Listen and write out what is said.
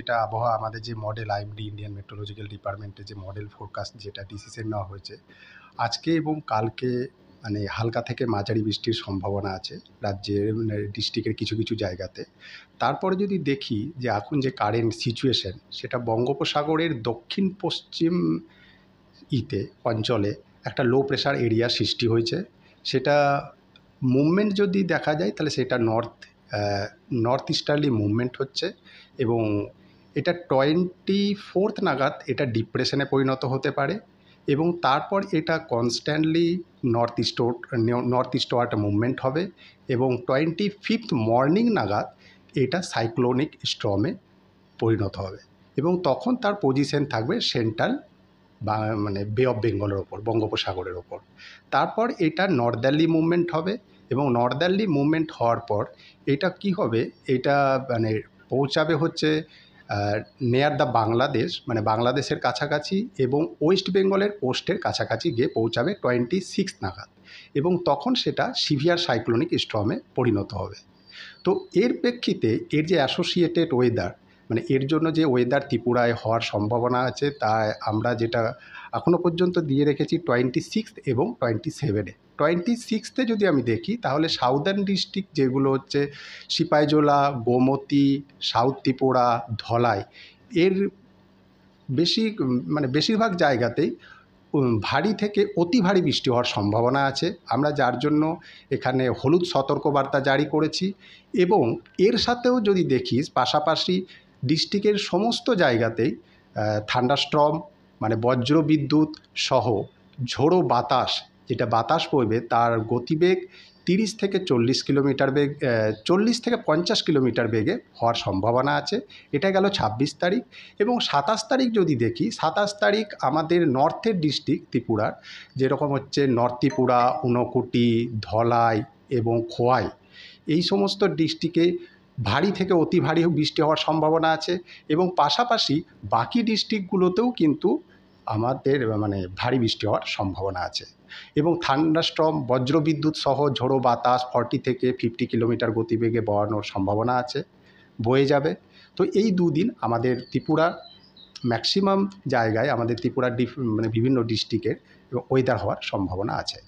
যেটা আবহাওয়া আমাদের যে মডেল আইএমডি ইন্ডিয়ান মেট্রোলজিক্যাল ডিপার্টমেন্টে যে মডেল ফোরকাস্ট যেটা ডিসিশন নেওয়া হয়েছে, আজকে এবং কালকে মানে হালকা থেকে মাঝারি বৃষ্টির সম্ভাবনা আছে রাজ্যের ডিস্ট্রিক্টের কিছু কিছু জায়গাতে। তারপরে যদি দেখি যে এখন যে কারেন্ট সিচুয়েশন, সেটা বঙ্গোপসাগরের দক্ষিণ পশ্চিম অঞ্চলে একটা লো প্রেশার এরিয়া সৃষ্টি হয়েছে। সেটা মুভমেন্ট যদি দেখা যায় তাহলে সেটা নর্থ ইস্টার্লি মুভমেন্ট হচ্ছে এবং এটা 24 নাগাদ এটা ডিপ্রেশনে পরিণত হতে পারে এবং তারপর এটা কনস্ট্যান্টলি নর্থ ইস্টওয়ার্ড মুভমেন্ট হবে এবং 25 মর্নিং নাগাদ এটা সাইক্লোনিক স্টর্মে পরিণত হবে এবং তখন তার পজিশন থাকবে সেন্ট্রাল বা মানে বে অফ বেঙ্গলের ওপর, বঙ্গোপসাগরের ওপর। তারপর এটা নর্দার্লি মুভমেন্ট হবে এবং নর্দার্লি মুভমেন্ট হওয়ার পর এটা কি হবে, এটা মানে পৌঁছাবে হচ্ছে নেয়ার দ্য বাংলাদেশ, মানে বাংলাদেশের কাছাকাছি এবং ওয়েস্ট বেঙ্গলের কোস্টের কাছাকাছি গিয়ে পৌঁছাবে 26 নাগাদ এবং তখন সেটা সিভিয়ার সাইক্লোনিক স্টর্মে পরিণত হবে। তো এর প্রেক্ষিতে এর যে অ্যাসোসিয়েটেড ওয়েদার, মানে এর জন্য যে ওয়েদার ত্রিপুরায় হওয়ার সম্ভাবনা আছে, তা আমরা যেটা এখনও পর্যন্ত দিয়ে রেখেছি 26 এবং 27-এ। 26-এ যদি আমি দেখি তাহলে সাউদার্ন ডিস্ট্রিক্ট যেগুলো হচ্ছে সিপাহীজলা, গোমতী, সাউথ ত্রিপুরা, ধলাই, এর বেশিরভাগ জায়গাতেই ভারী থেকে অতি ভারী বৃষ্টি হওয়ার সম্ভাবনা আছে। আমরা যার জন্য এখানে হলুদ সতর্কবার্তা জারি করেছি এবং এর সাথেও যদি দেখিস পাশাপাশি ডিস্ট্রিক্টের সমস্ত জায়গাতেই থান্ডারস্টর্ম মানে বজ্র বিদ্যুৎ সহ ঝোড়ো বাতাস, যেটা বাতাস বইবে তার গতিবেগ 30 থেকে 40 কিলোমিটার বেগ, 40 থেকে 50 কিলোমিটার বেগে হওয়ার সম্ভাবনা আছে। এটা গেল 26 তারিখ এবং 27 তারিখ যদি দেখি, 27 তারিখ আমাদের নর্থের ডিস্ট্রিক্ট ত্রিপুরার যেরকম হচ্ছে নর্থ ত্রিপুরা, ঊনকোটি, ধলাই এবং খোয়াই, এই সমস্ত ডিস্ট্রিক্টে ভারী থেকে অতি ভারী বৃষ্টি হওয়ার সম্ভাবনা আছে এবং পাশাপাশি বাকি ডিস্ট্রিক্টগুলোতেও কিন্তু আমাদের মানে ভারী বৃষ্টি হওয়ার সম্ভাবনা আছে এবং থান্ডারস্টর্ম বজ্রবিদ্যুৎ সহ ঝোড়ো বাতাস 40 থেকে 50 কিলোমিটার গতিবেগে বওয়ানোর সম্ভাবনা আছে, বয়ে যাবে। তো এই দুদিন আমাদের ত্রিপুরা ম্যাক্সিমাম জায়গায়, আমাদের ত্রিপুরার মানে বিভিন্ন ডিস্ট্রিক্টের ওয়েদার হওয়ার সম্ভাবনা আছে।